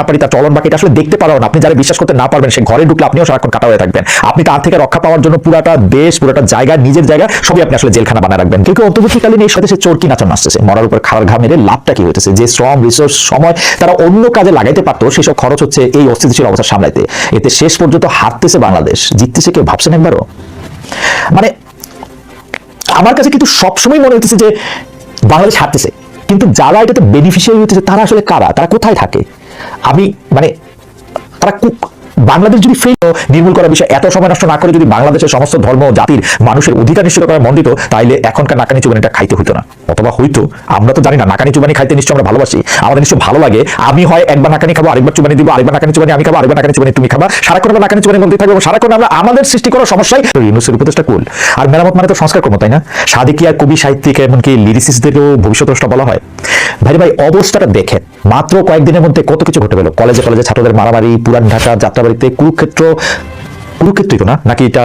পারি তার চলন বাকি আসলে দেখতে পারবেন। আপনি যারা বিশ্বাস করতে না পারবেন সে ঘরে ঢুকলে আপনিও সারাক্ষণ কাটা হয়ে থাকবেন। আপনি তার থেকে রক্ষা পাওয়ার জন্য পুরাটা দেশ, পুরাটা জায়গা, নিজের জায়গা সবই আপনি আসলে জেলখানা বানায় রাখবেন। কেউ অন্তর্বর্তীকালীন এই স্বদেশে চোরকি নাচন আসতেছে, মরার উপর খাওয়ার ঘা মেরে লাভটা কি হইতেছে? যে শ্রম, রিসোর্স, সময় তারা অন্য কাজে লাগাইতে পারতো সেসব খরচ হচ্ছে এই অস্থিতিশীল অবস্থা সামলাইতে। এতে শেষ পর্যন্ত হারতেছে বাংলাদেশ, জিততেছে কেউ ভাবছেন একবারও? মানে আমার কাছে কিন্তু সবসময় মনে হইতেছে যে বাংলাদেশ হারতেছে, কিন্তু যারা এটাতে বেনিফিশিয়ারি হইতেছে তারা আসলে কারা, তারা কোথায় থাকে? আমি মানে তারা বাংলাদেশ যদি ফেল নির্মূল করার বিষয়ে এত সময় নষ্ট না করে যদি বাংলাদেশের সমস্ত ধর্ম জাতির মানুষের অধিকার নিশ্চিত করার মন দিত, তাইলে এখনকার নাকানি চুবানিটা খাইতে হইতো না। অথবা হইতো, আমরা তো জানি না। নাকানি চুবানি খাইতে নিশ্চয় আমরা ভালোবাসি, আমাদের নিশ্চয় ভালো লাগে। আমি হয় একবার নাকানি খাবো, আরেকবার চুবানি দিব, আরেকবার নাকানি চুবানি আমি খাবো, আরেকবার নাকানি চুবানি তুমি খাবা, সারাক্ষণ আমরা নাকানি চুবানি মধ্যে থাকবো এবং সারাক্ষণ আমরা আমাদের সৃষ্টি করার সমস্যায় ইউনুসের উপদেশটা কুল। আর মেরামত মানে তো সংস্কার কর্ম, তাই না? সাদিকিয়া কবি, সাহিত্যিক, এমনকি লিরিসিস্টদেরও ভবিষ্যৎ দ্রষ্টা বলা হয়। ভাই অবস্থাটা দেখেন, মাত্র কয়েকদিনের মধ্যে কত কিছু ঘটে গেল। কলেজে ছাত্রদের মারামারি, পুরান ঢাকা যাত্রাবাড়িতে, কুরুক্ষেত্রই তো না, নাকি এটা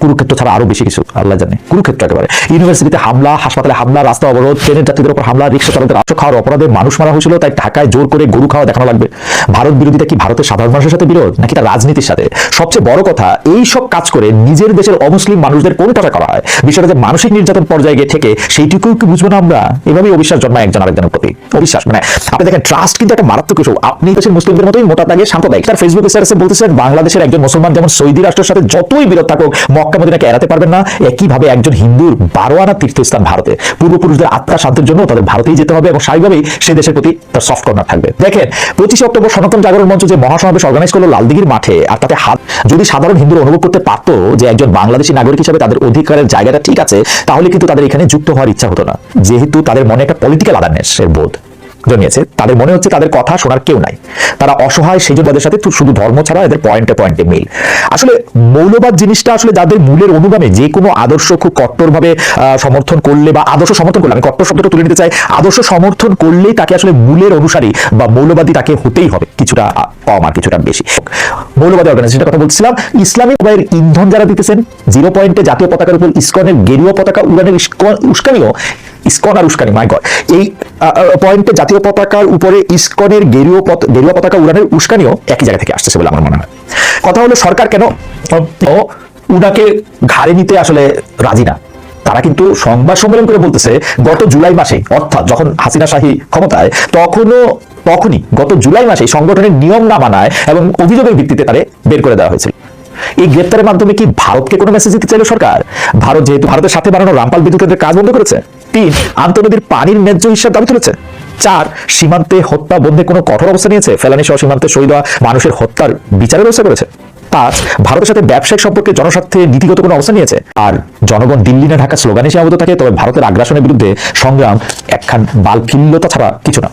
কুরুক্ষেত্র ছাড়া আরো বেশি কিছু আল্লাহ জানে। কুরুক্ষেত্র একেবারে। ইউনিভার্সিটিতে হামলা, হাসপাতালে হামলা, রাস্তা অবরোধ, ট্রেনের যাত্রীদের উপর হামলা, রিক্সা চালকদের আটক খাওয়ার অপরাধে মানুষ মারা হয়েছিল, তাই ঢাকায় জোর করে গরু খাওয়া দেখানো লাগবে। ভারত বিরোধিতা কি ভারতের সাধারণ মানুষের সাথে বিরোধ, নাকি তার রাজনীতির সাথে? সবচেয়ে বড় কথা, এই সব কাজ করে নিজের দেশের অমুসলিম মানুষদের কোন টাকা করা হয়? বিষয়টা যে মানসিক নির্যাতন পর্যায়ে গিয়ে থেকে সেইটুকু কি বুঝবো না আমরা? এভাবেই অবিশ্বাস জন্মায় একজন আরেকজনের প্রতি। অবিশ্বাস মানে আপনি দেখেন, ট্রাস্ট কিন্তু একটা মারাত্মক কিছু। আপনি দেশের মুসলিমদের মতোই মোটা দাগে সাম্প্রদায়িক। তার ফেসবুক স্ট্যাটাসে বলতেছেন বাংলাদেশের একজন মুসলমান যেমন সৌদি রাষ্ট্রের সাথে যতই বিরোধ থাকুক মক্কা মদিনাকে এড়াতে পারবেন না, একইভাবে একজন হিন্দুর 12 আনা তীর্থস্থান ভারতে। পূর্বপুরুষদের আত্মা শান্তির জন্য তাদের ভারতেই যেতে হবে এবং স্বাভাবিকভাবেই সে দেশের প্রতি তার সফট কর্নার থাকবে। দেখেন 25 অক্টোবর সনাতন জাগরণ মঞ্চ যে মহাসমাবেশ অর্গানাইজ করলো লালদিঘির মাঠে, আর তাতে যদি সাধারণ হিন্দুরা অনুভব করতে পারতো যে একজন বাংলাদেশী নাগরিক হিসেবে তাদের অধিকারের জায়গাটা ঠিক আছে, তাহলে কিন্তু তাদের এখানে যুক্ত হওয়ার ইচ্ছা হতো না। যেহেতু তাদের মনে একটা পলিটিক্যাল আদারনেসের বোধ জন্মিয়েছে, তাদের মনে হচ্ছে তাদের কথা শোনার কেউ নাই, তারা অসহায়। সেই জন্য তাদের সাথে শুধু ধর্ম ছাড়া এদের পয়েন্টে পয়েন্টে মিল। আসলে মৌলবাদ জিনিসটা আসলে যাদের মূলের অনুগামী, যে কোনো আদর্শ খুব কট্টরভাবে সমর্থন করলে বা আদর্শ সমর্থন করলে, আমি কট্টর শব্দটা তুলে নিতে চাই, আদর্শ সমর্থন করলেই তাকে আসলে মূলের অনুসারী বা মৌলবাদী তাকে হতেই হবে, কিছুটা কম আর কিছুটা বেশি। মৌলবাদী অর্গানাইজেশনের কথা বলছিলাম। ইসলামিক ভাইয়ের ইন্ধন যারা দিতেছেন, 0 পয়েন্টে জাতীয় পতাকার উপর ইসকনের গেরুয়া পতাকা উড়ানের উস্কানিও, ইসকন আর উস্কানি, মাই গড, এই পয়েন্টে জাতীয় পতাকার উপরে ইসকনের গেরুয়া পতাকা উড়ানের উস্কানিও একই জায়গা থেকে আসতেছে বলে আমার মনে হয়। কথা হলো সরকার কেন উনাকে ঘাড়ে নিতে আসলে রাজি না? তারা কিন্তু সংবাদ সম্মেলন করে বলতেছে গত জুলাই মাসে, অর্থাৎ যখন হাসিনা শাহী ক্ষমতায়, তখনই গত জুলাই মাসে সংগঠনের নিয়ম না মানায় এবং অভিযোগের ভিত্তিতে তারে বের করে দেওয়া হয়েছিল। এই গ্রেপ্তারের মাধ্যমে কি ভারতকে কোনো মেসেজ দিতে চাইল সরকার? ভারত যেহেতু ভারতের সাথে বানানো রামপাল বিদ্যুৎ কেন্দ্রের কাজ বন্ধ করেছে। 3 আন্তঃনদীর পানির ন্যায্য হিসাব দাবি তুলেছে। 4 সীমান্তে হত্যা বন্ধে কোনো কঠোর অবস্থা নিয়েছে। ফেলানি সহ সীমান্তে শহীদ হওয়া মানুষের হত্যার বিচারের ব্যবস্থা করেছে। 5 ভারতের সাথে ব্যবসায়িক সম্পর্কে জনস্বার্থে নীতিগত কোনো অবস্থা নিয়েছে। আর জনগণ দিল্লি না ঢাকা স্লোগানে সীমাবদ্ধ থাকে, তবে ভারতের আগ্রাসনের বিরুদ্ধে সংগ্রাম একখান বালফিল্যতা ছাড়া কিছু না।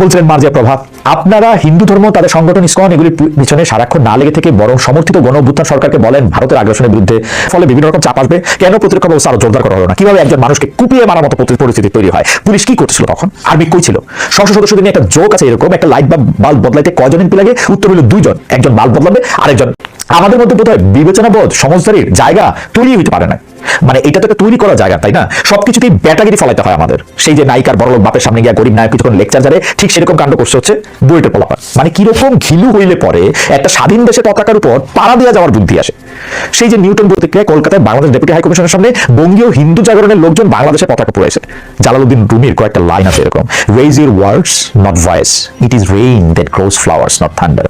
বলছিলেন মার্জিয়া প্রভাত, আপনারা হিন্দু ধর্ম, তাদের সংগঠন ইসকন, এগুলির পিছনে সারাক্ষণ না লেগে থেকে বরং সমর্থিত গণ অভ্যুত্থান সরকারকে বলেন ভারতের আগ্রাসনের বিরুদ্ধে, ফলে বিভিন্ন রকম চাপ আসবে। কেন প্রতিরক্ষা ব্যবস্থা আরো জোরদার করা হলো না? কিভাবে একজন মানুষকে কুপিয়ে মারার মতো পরিস্থিতি তৈরি হয়? পুলিশ কি করছিল তখন? আর্মি কই ছিল? সংসদ সদস্যদের নিয়ে একটা জোক আছে এরকম, একটা লাইট বা বাল্ব বদলাইতে কয়জন এমপি লাগে? উত্তর হলো 2 জন। একজন বাল্ব বদলাবে, আরেকজন। আমাদের মধ্যে বোধহয় বিবেচনাবোধ, সমঝদারির জায়গা তৈরি হইতে পারে না। মানে এটা তো একটা তৈরি করা জায়গা, তাই না? সবকিছুতেই ব্যাটাগিরি ফলাইতে হয় আমাদের। সেই যে নায়িকার বড়লোক বাপের সামনে গিয়ে গরিব নায়ক কিছুক্ষণ লেকচার জারে, ঠিক সেরকম কাণ্ড করছে হচ্ছে বুয়েটের পোলাপান। মানে কিরকম ঘিলু হইলে পরে একটা স্বাধীন দেশের পতাকার উপর পাড়া দিয়ে যাওয়ার বুদ্ধি আসে। সেই যে নিউটন প্রতিক্রিয়া, কলকাতায় বাংলাদেশ ডেপুটি হাই কমিশনের সামনে বঙ্গীয় হিন্দু জাগরণের লোকজন বাংলাদেশের পতাকা পড়েছে। জালালউদ্দিন রুমির কয়েকটা লাইন আছে এরকম, raise your words not voice, it is rain that grows flowers not thunder.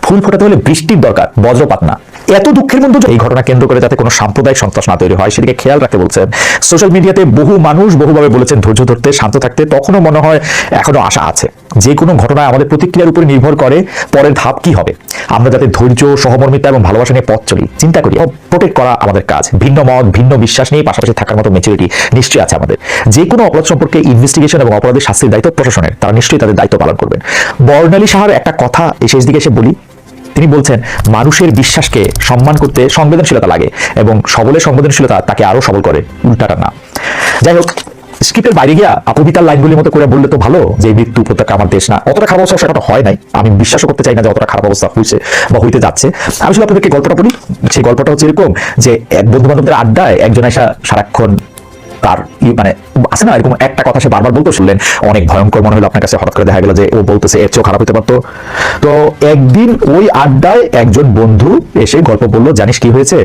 ফুল ফোটাতে হলে বৃষ্টির দরকার, বজ্রপাত না। এত দুঃখের মধ্যে এই ঘটনা কেন্দ্র করে যাতে কোনো সাম্প্রদায়িক সন্ত্রাস না তৈরি হয় সেদিকে খেয়াল রাখতে বলছেন। সোশ্যাল মিডিয়াতে বহু মানুষ বহুভাবে বলেছেন ধৈর্য ধরতে, শান্ত থাকতে। তখনও মনে হয় এখনো আশা আছে। যে কোনো ঘটনায় আমাদের প্রতিক্রিয়ার উপরে নির্ভর করে পরের ধাপ কি হবে। আমরা যাতে ধৈর্য, সহমর্মিতা এবং ভালোবাসা নিয়ে পথ চলি, চিন্তা করি, প্রোটেক্ট করা আমাদের কাজ। ভিন্ন মত, ভিন্ন বিশ্বাস নিয়ে পাশাপাশি থাকার মতো ম্যাচুরিটি নিশ্চয়ই আছে আমাদের। যে কোনো অপরাধ সম্পর্কে ইনভেস্টিগেশন এবং অপরাধের শাস্তির দায়িত্ব প্রশাসনের, তারা নিশ্চয়ই তাদের দায়িত্ব পালন করবেন। বর্ণালী সাহার একটা কথা এই শেষ দিকে এসে বলি। তিনি বলছেন মানুষের বিশ্বাসকে সম্মান করতে সংবেদনশীলতা লাগে এবং সবলের সংবেদনশীলতা তাকে আরো সবল করে, উল্টাটা না। যাই হোক, স্ক্রিপ্টের বাইরে গিয়া কবিতার লাইনগুলির মতো করে বললে তো ভালো যে মৃত্যু উপত্যকা আমার দেশ না। অতটা খারাপ অবস্থা সেটা হয় নাই, আমি বিশ্বাসও করতে চাই না যে অতটা খারাপ অবস্থা হয়েছে বা হইতে যাচ্ছে। আমি শুধু আপনাদেরকে গল্পটা বলি। সেই গল্পটা হচ্ছে এরকম যে এক বন্ধু বান্ধবদের আড্ডায় একজন এসে সারাক্ষণ তার মানে আছে না এরকম একটা কথা সে বারবার বলতে শুনলেন, অনেক ভয়ঙ্কর মনে হলো আপনার কাছে, হঠাৎ করে দেখা গেল যে ও বলতেছে এর চেয়েও খারাপ হতে পারতো। তো একদিন ওই আড্ডায় একজন বন্ধু এসে গল্প বললো, জানিস কি হয়েছে,